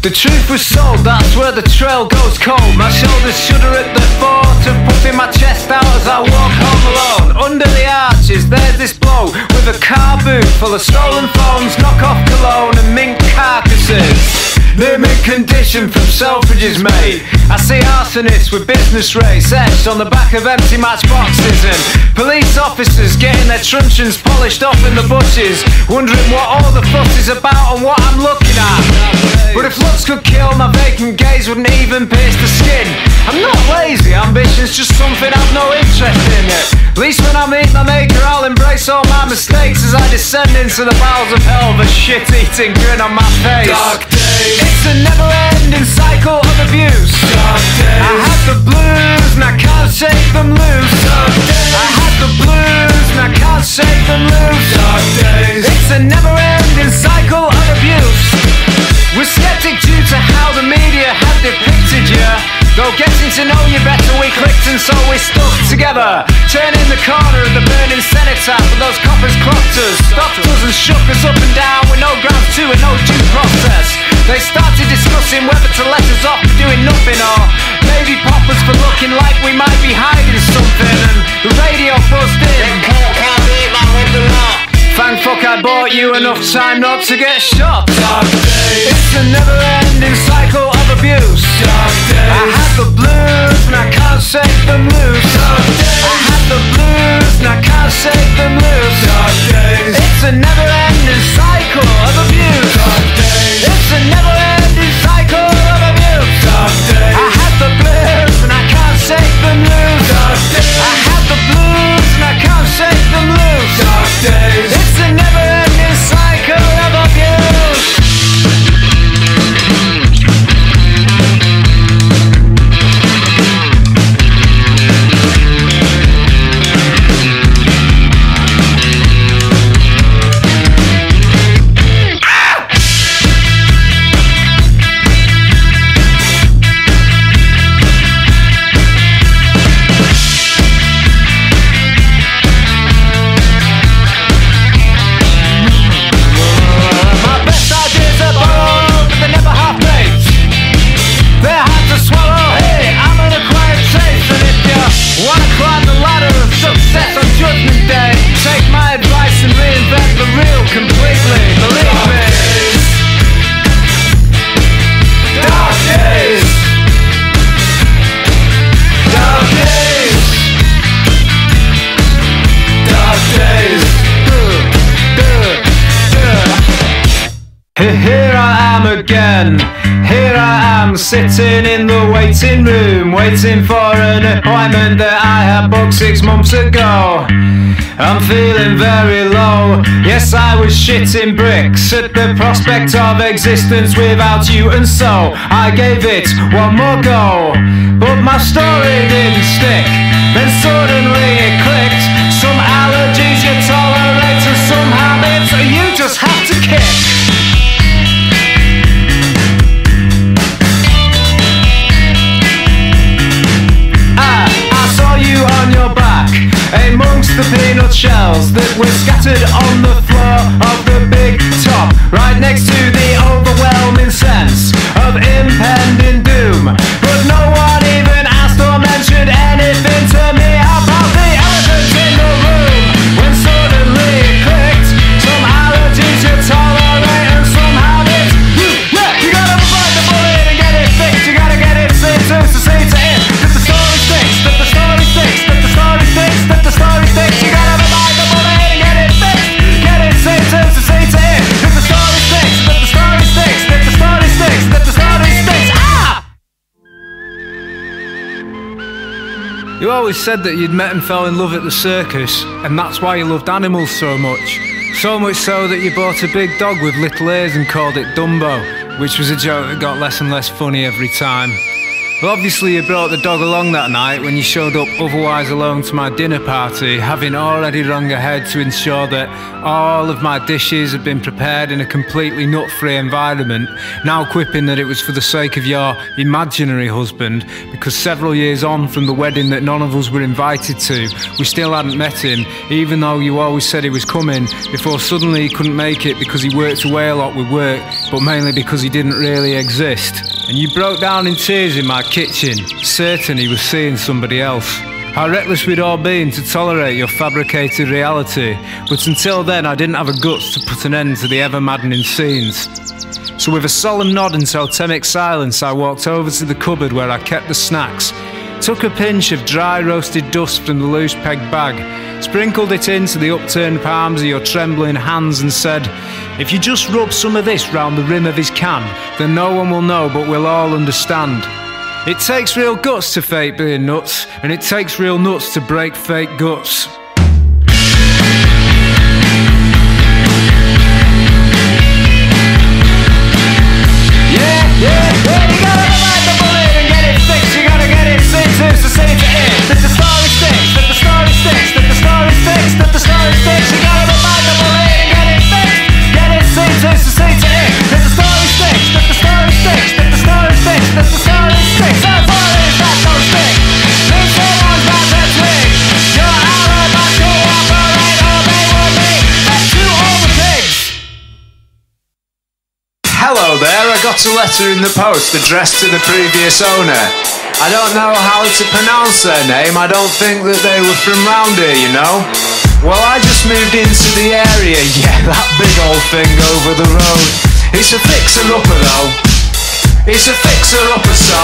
The truth was sold, that's where the trail goes cold. My shoulders shudder at the thought of puffing my chest out as I walk home alone. Under the arches, there's this blow with a car boot full of stolen phones, knock-off cologne and mink carcasses. Near mid-condition from Selfridges, mate. I see arsonists with business race etched on the back of empty matchboxes, and police officers getting their truncheons polished off in the bushes, wondering what all the fuss is about and what I'm looking at. But if looks could kill, my vacant gaze wouldn't even pierce the skin. I'm not lazy, ambition's just something I've no interest in. At least when I meet my maker, I'll embrace all my mistakes as I descend into the bowels of hell with a shit-eating grin on my face. Dark days. It's a never-ending cycle of abuse. Dark days. I had the blues and I can't shake them loose. Dark days. I had the blues and I can't shake them loose. Dark days. It's a never-ending cycle of abuse. We're skeptic due to how the media have depicted you. Though getting to know you better, we clicked and so we stuck together. Turning the corner of the burning cenotaph, and those coppers clocked us, stopped us and shook us up and down with no grounds to and no due process. They started discussing whether to let us off for doing nothing, or maybe pop us for looking like we might be hiding something. And the radio buzzed in. Thank fuck I bought you enough time not to get shot. Dark days. It's a never-ending cycle of abuse. Dark days. I had the blues and I can't shake them loose. Dark days. I had the blues and I can't shake them loose. Dark days. It's a never-ending cycle of abuse. Dark days. It's a never-ending cycle of abuse. Dark days. I had the blues and I can't shake them loose. Dark days. I had the blues and I can't shake them loose. Dark days. It's a never-ending cycle of abuse. Here I am again, here I am sitting in the waiting room, waiting for an appointment that I had booked 6 months ago. I'm feeling very low, yes I was shitting bricks at the prospect of existence without you, and so I gave it one more go. But my story didn't stick, then suddenly it clicked. Some allergies you tolerate and some habits you just have to kick. On your back, amongst the peanut shells that were scattered on the floor of the big top, right next to the overwhelming sense of impending doom. But no one even asked or mentioned anything to me about the elephant in the room. When suddenly it clicked, some allergies you tolerate and some habits you gotta bite the bullet and get it fixed. You gotta get it seen to see to it that the story sticks, that the story sticks, that the story sticks, that the story sticks. You gotta bite the bullet and get it fixed. Get it seen to see to it that the story sticks, that the story sticks, that the story sticks, that the story sticks. You always said that you'd met and fell in love at the circus, and that's why you loved animals so much. So much so that you bought a big dog with little ears and called it Dumbo, which was a joke that got less and less funny every time. Well, obviously you brought the dog along that night when you showed up otherwise alone to my dinner party, having already rung ahead to ensure that all of my dishes had been prepared in a completely nut-free environment, now quipping that it was for the sake of your imaginary husband, because several years on from the wedding that none of us were invited to, we still hadn't met him, even though you always said he was coming, before suddenly he couldn't make it because he worked away a lot with work, but mainly because he didn't really exist. And you broke down in tears in my kitchen, certain he was seeing somebody else. How reckless we'd all been to tolerate your fabricated reality, but until then I didn't have the guts to put an end to the ever-maddening scenes. So with a solemn nod and totemic silence, I walked over to the cupboard where I kept the snacks, took a pinch of dry roasted dust from the loose peg bag, sprinkled it into the upturned palms of your trembling hands and said, "If you just rub some of this round the rim of his can, then no one will know but we'll all understand. It takes real guts to fake being nuts, and it takes real nuts to break fake guts." Yeah, you gotta bite the bullet and get it fixed. You gotta get it seen to see to it. That the story sticks, that the story sticks, that the story sticks, that the story sticks. You gotta bite the bullet and get it fixed. Get it seen to see to it. That the story sticks, that the story sticks, that the story sticks, that the story sticks. That's what it is, that don't stick. These someone's about to twig. Your arrow must cooperate or they will be fed to all the pigs. Hello there, I got a letter in the post addressed to the previous owner. I don't know how to pronounce their name, I don't think that they were from round here, you know. Well, I just moved into the area, yeah, that big old thing over the road. It's a fixer-upper though. It's a fixer-upper, so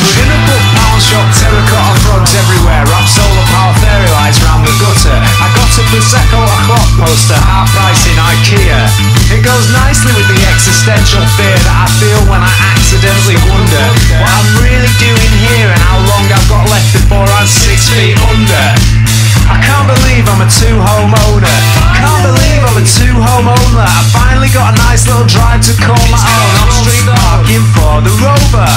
we're gonna put pound shop terracotta frogs everywhere, wrap solar power fairy lights round the gutter. I got a Prosecco o'clock poster, half price in IKEA. It goes nicely with the existential fear that I feel when I accidentally wonder what I'm really doing here and how long I've got left before I'm 6 feet under. I can't believe I'm a two-home owner. Can't believe I'm a two-home owner. I finally got a nice little drive to call my own. I'm street parking for the Rover.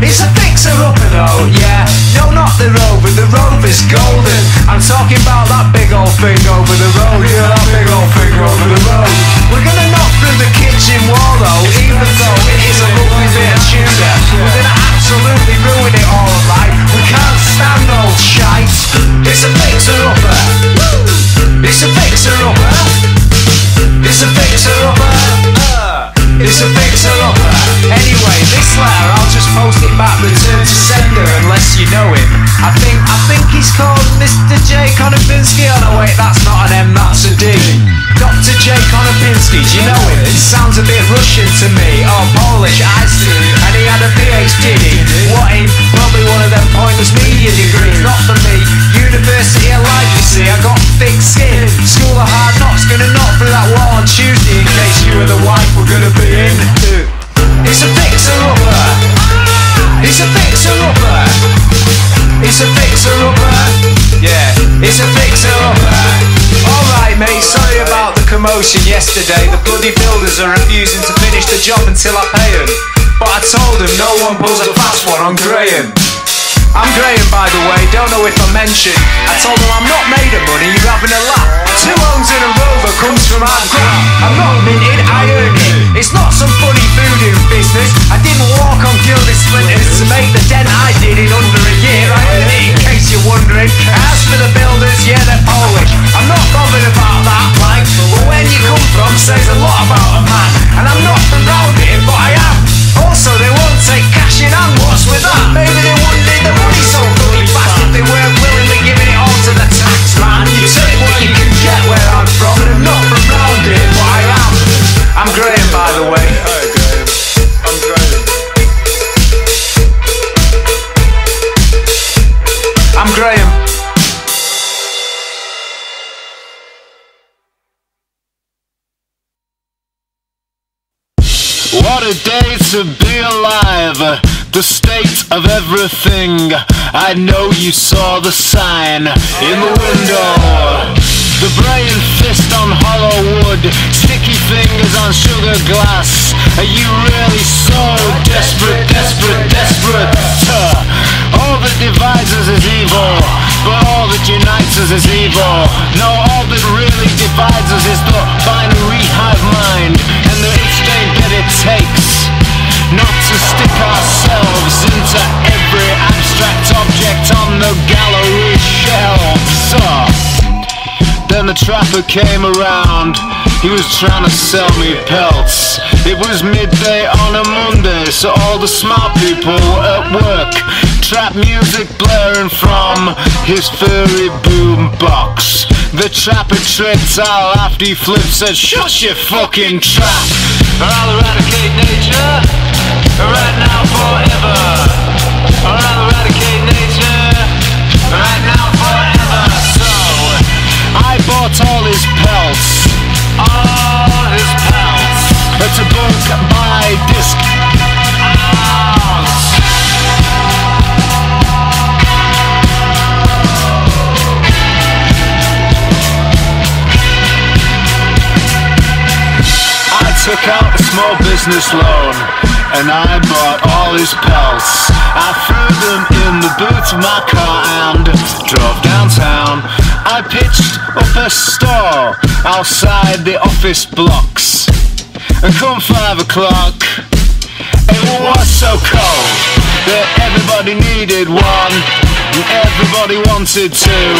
It's a fixer-upper though, yeah. No, not the Rover, the Rover's golden. I'm talking about that big old thing over the road. Yeah, that big old thing over the road. We're gonna knock through the kitchen wall though, even though it is a lovely bit of tudor. We're gonna absolutely ruin it all, right? We can't stand old shite. It's a fixer-upper. It's a fixer-upper. It's a fixer-upper. It's a fixer-upper. Anyway, this letter, I'll just post it back, return to sender, unless you know him. I think he's called Mr. J. Konopinski. Oh no, wait, that's not an M, that's a D. Dr. J. Konopinski, do you know him? It sounds a bit Russian to me. Oh, Polish, I see. And he had a PhD. What in? Probably one of them pointless media degrees. Not for me. University of life, you see. I got thick skin. School of hard knocks, gonna knock through that wall on Tuesday in case you and the wife were gonna be in. It's a fixer-upper. It's a fixer-upper. It's a fixer-upper. Yeah, it's a fixer-upper. Alright mate, sorry about the commotion yesterday. The bloody builders are refusing to finish the job until I pay them. But I told them no one pulls a fast one on Graham. I'm Graham, by the way, don't know if I mentioned. I told them I'm not made of money, you're having a laugh. 2 homes in a Rover comes from hard graft. I'm not minted, I earned it. It's not some funny voodoo business. I didn't walk on gilded splinters to make the dent I did in under a year. I earned it in case you're wondering. As for the builders, yeah, they're Polish. I'm not bothered about that, like, but where you come from says a lot about a man. And I'm not from round here, but I am. Also, they won't take cash in hand, what's with that? Maybe they wouldn't need the money so bloody fast if they weren't willingly giving it all to the tax man. You take what you can get where I'm from, and I'm not from round here, but I am. I'm Graham, by the way. Hi Graham. I'm Graham. I'm Graham. What a day to be alive, the state of everything. I know you saw the sign in the window. The brain fist on hollow wood, sticky fingers on sugar glass. Are you really so desperate, desperate, desperate? No, all that really divides us is the binary hive mind, and the instinct that it takes not to stick ourselves into every abstract object on the gallery shelves. Then the trapper came around. He was trying to sell me pelts. It was midday on a Monday, so all the smart people were at work. Trap music blaring from his furry boom box. The trapper tripped out after he flipped, said, "Shut your fucking trap, or I'll eradicate nature, right now forever. Or I'll eradicate nature, right now forever." So I bought all his pelts, all his pelts, to book my disc out. I took out a small business loan, and I bought all his pelts. I threw them in the boot of my car and drove downtown. I pitched up a store outside the office blocks, and come 5 o'clock, it was so cold that everybody needed one, and everybody wanted two.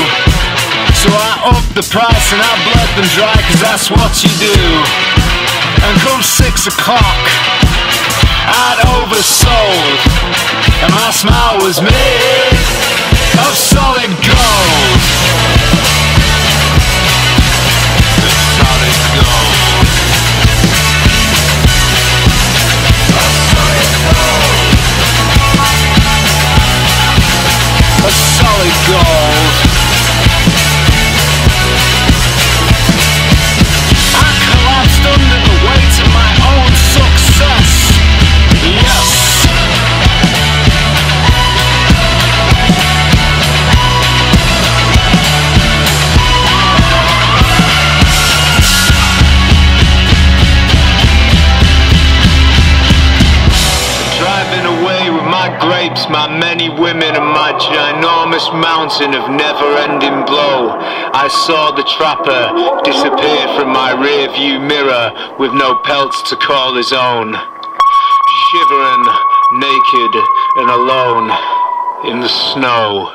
So I upped the price and I bled them dry, 'cause that's what you do. And come 6 o'clock, I'd oversold, and my smile was made of solid gold. Solid gold. A solid gold. I collapsed under the weight of my own success. Yes. Driving away with my grapes, my many women, and my ginormous mountain of never-ending blow. I saw the trapper disappear from my rear-view mirror with no pelts to call his own. Shivering, naked and alone in the snow.